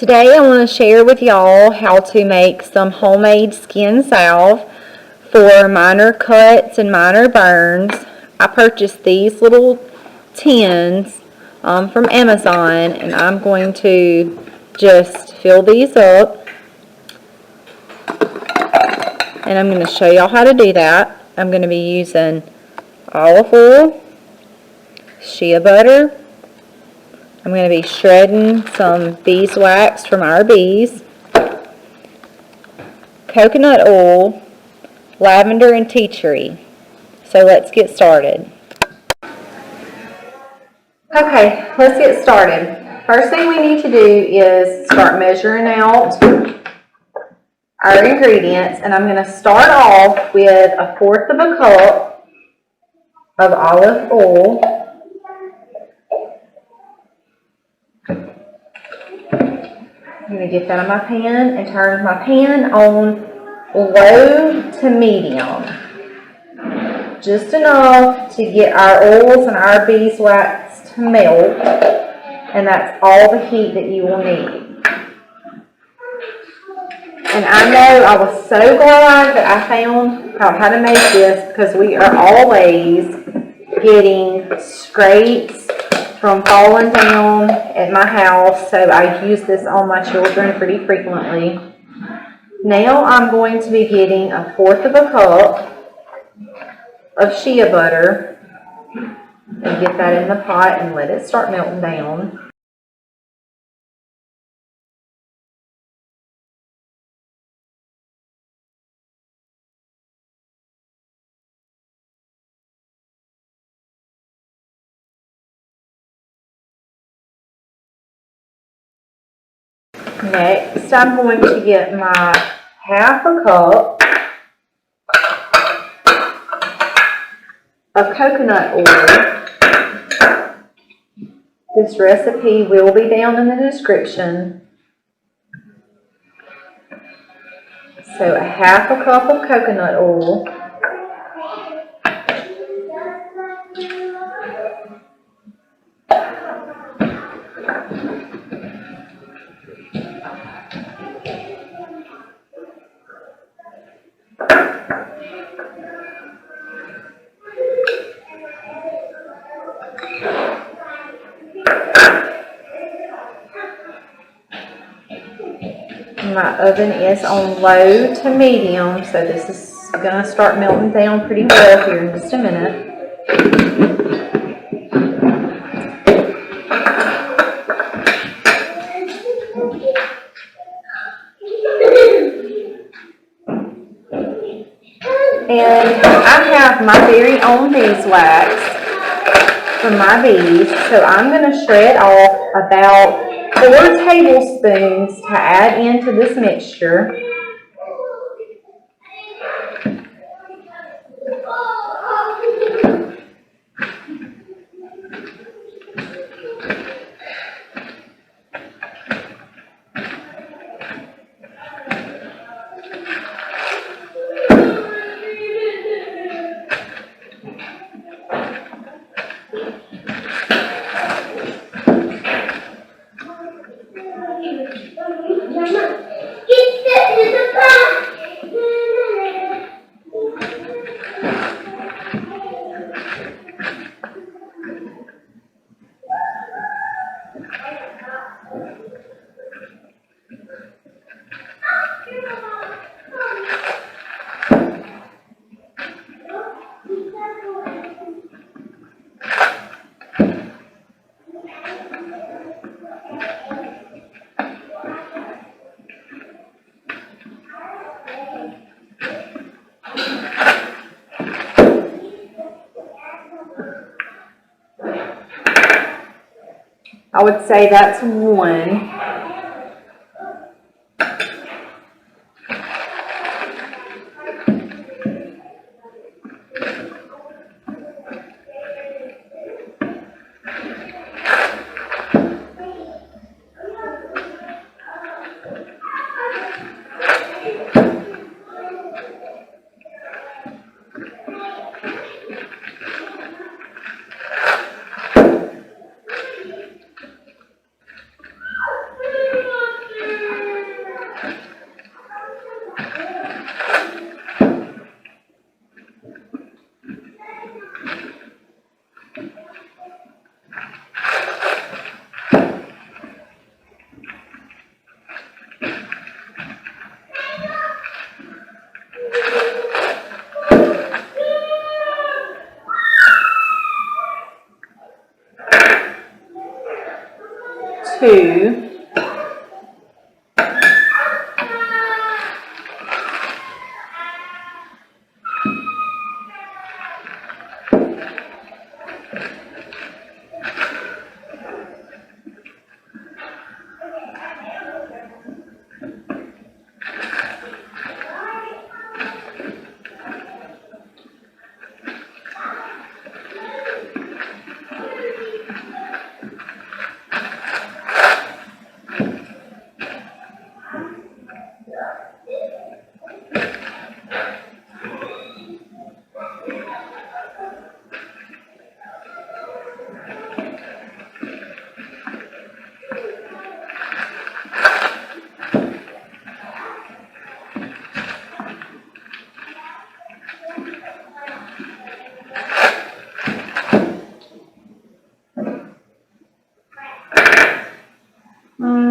Today I want to share with y'all how to make some homemade skin salve for minor cuts and minor burns. I purchased these little tins from Amazon, and I'm going to just fill these up, and I'm going to show y'all how to do that. I'm going to be using olive oil, shea butter. I'm going to be shredding some beeswax from our bees, coconut oil, lavender, and tea tree. So let's get started. Okay, let's get started. First thing we need to do is start measuring out our ingredients, and I'm going to start off with 1/4 cup of olive oil. I'm going to get that on my pan and turn my pan on low to medium. Just enough to get our oils and our beeswax to melt, and that's all the heat that you will need. And I know I was so glad that I found out how to make this, because we are always getting scrapes from falling down at my house, so I use this on my children pretty frequently. Now I'm going to be getting 1/4 cup of shea butter and get that in the pot and let it start melting down. Next, I'm going to get my 1/2 cup of coconut oil. This recipe will be down in the description. So 1/2 cup of coconut oil. My oven is on low to medium, so this is going to start melting down pretty well here in just a minute. And I have my very own beeswax from my bees, so I'm going to shred off about 4 tablespoons to add into this mixture. I would say that's 1. 2.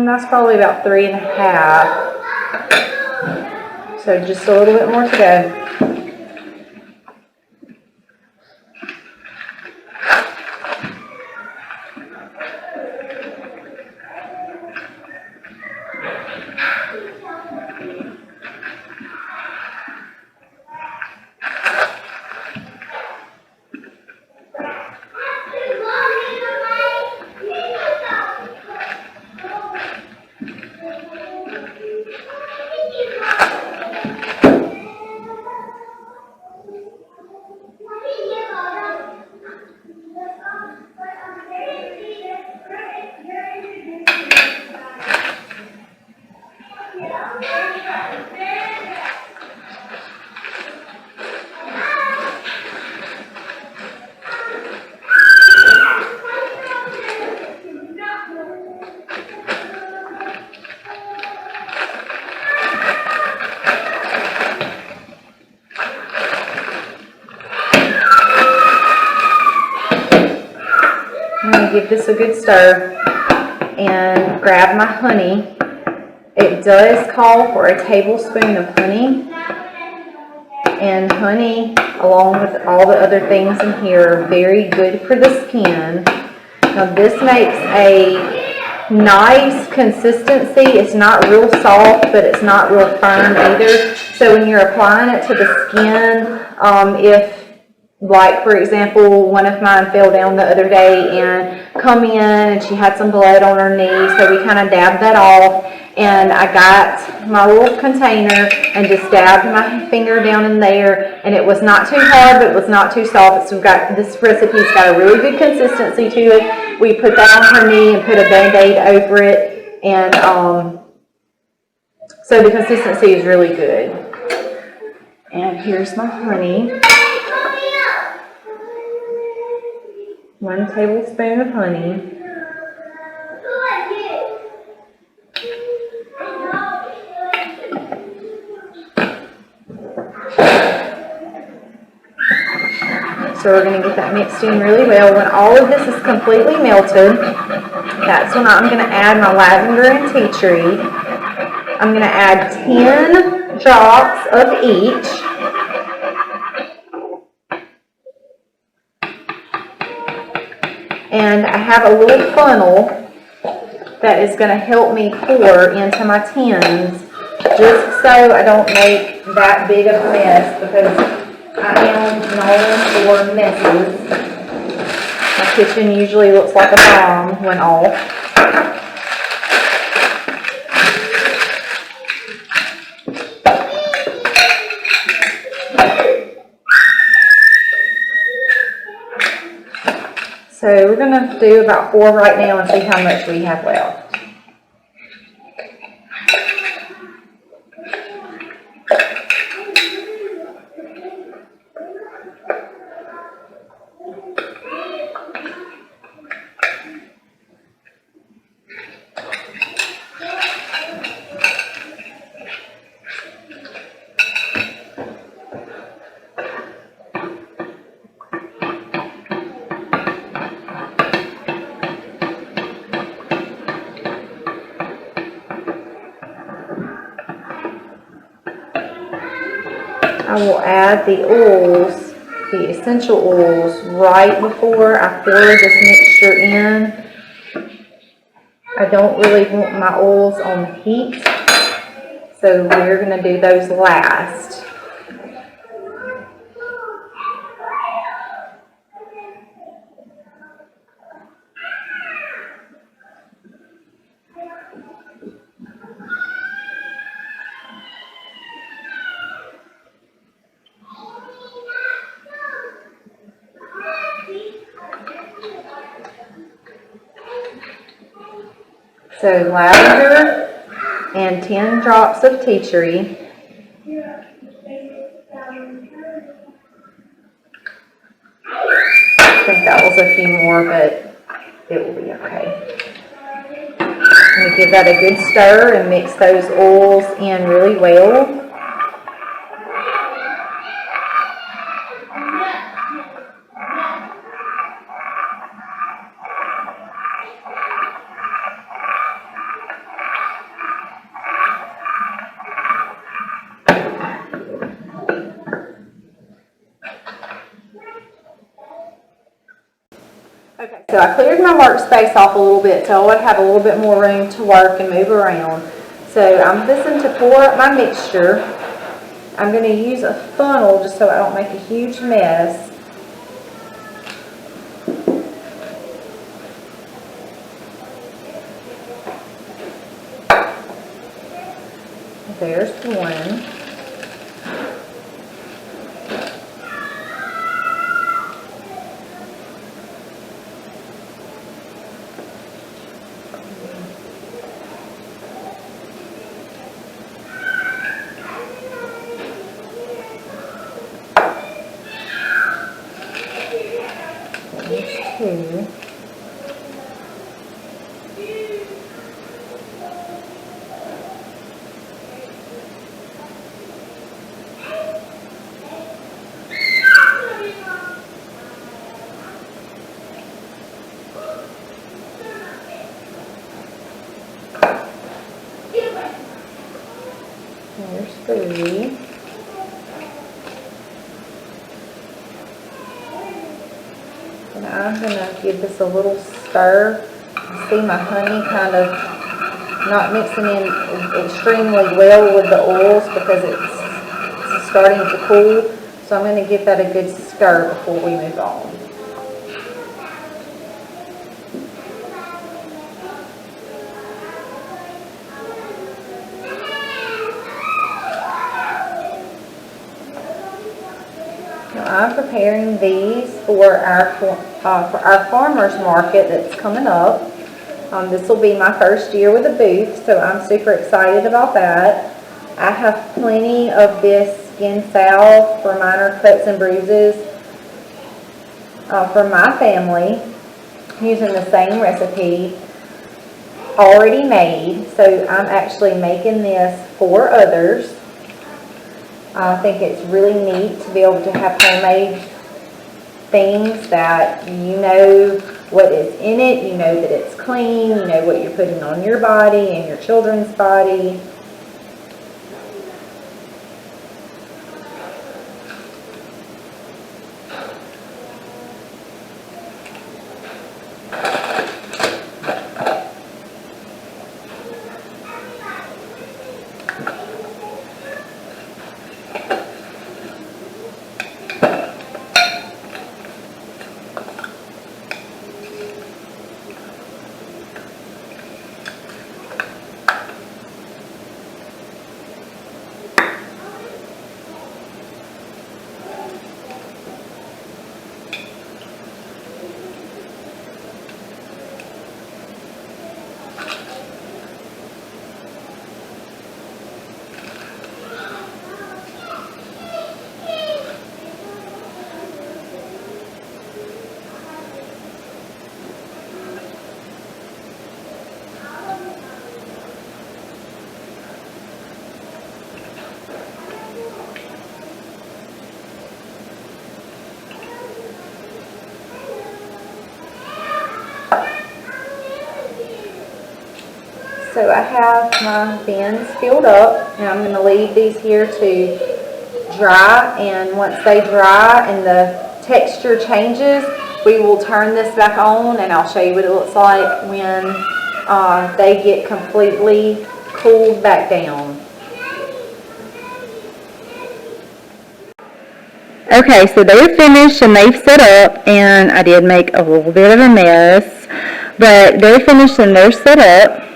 That's probably about 3.5. So just a little bit more to go. I'm going to give this a good stir and grab my honey. It does call for a tablespoon of honey, and honey, along with all the other things in here, are very good for the skin. Now this makes a nice consistency. It's not real soft, but it's not real firm either. So when you're applying it to the skin, if, like, for example, one of mine fell down the other day and come in and she had some blood on her knee, so we kind of dabbed that off, and I got my little container and just dabbed my finger down in there, and it was not too hard, but it was not too soft. So we've got, this recipe's got a really good consistency to it. We put that on her knee and put a Band-Aid over it, and so the consistency is really good. And here's my honey. 1 tablespoon of honey. So we're going to get that mixed in really well. When all of this is completely melted, that's when I'm going to add my lavender and tea tree. I'm going to add 10 drops of each. And I have a little funnel that is going to help me pour into my tins, just so I don't make that big of a mess, because I am known for messes. My kitchen usually looks like a bomb when off. So we're going to do about 4 right now and see how much we have left. I will add the oils, the essential oils, right before I pour this mixture in. I don't really want my oils on the heat, so we're going to do those last. So lavender and 10 drops of tea tree. I think that was a few more, but it will be okay. I'm going to give that a good stir and mix those oils in really well. Okay, so I cleared my workspace off a little bit so I would have a little bit more room to work and move around. So I'm fixing to pour up my mixture. I'm going to use a funnel just so I don't make a huge mess. There's one. There's two. There's three. And I'm going to give this a little stir. See my honey kind of not mixing in extremely well with the oils because it's starting to cool. So I'm going to give that a good stir before we move on. I'm preparing these for our farmers market that's coming up. This will be my first year with a booth, so I'm super excited about that. I have plenty of this Skin Salve for minor cuts and bruises for my family using the same recipe already made. So I'm actually making this for others. I think it's really neat to be able to have homemade things that you know what is in it, you know that it's clean, you know what you're putting on your body and your children's body. So I have my bins filled up, and I'm going to leave these here to dry, and once they dry and the texture changes, we will turn this back on and I'll show you what it looks like when they get completely cooled back down. Okay, so they're finished and they've set up, and I did make a little bit of a mess, but they're finished and they're set up.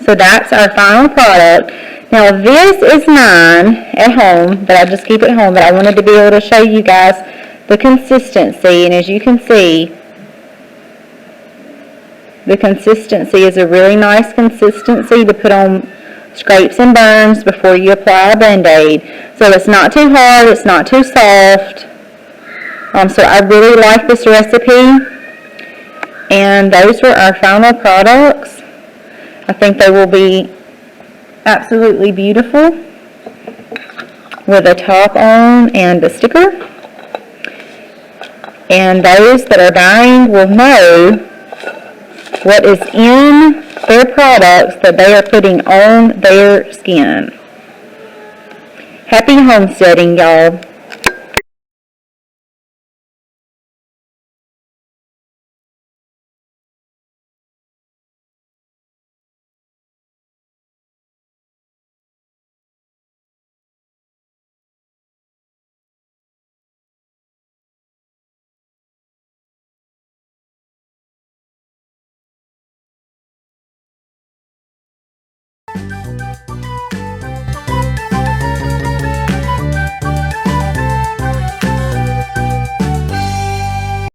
So that's our final product. Now this is mine at home, but I just keep it home, but I wanted to be able to show you guys the consistency, and as you can see, the consistency is a really nice consistency to put on scrapes and burns before you apply a Band-Aid. So it's not too hard, it's not too soft. So I really like this recipe. And those were our final products. I think they will be absolutely beautiful with a top on and a sticker. And those that are buying will know what is in their products that they are putting on their skin. Happy homesteading, y'all.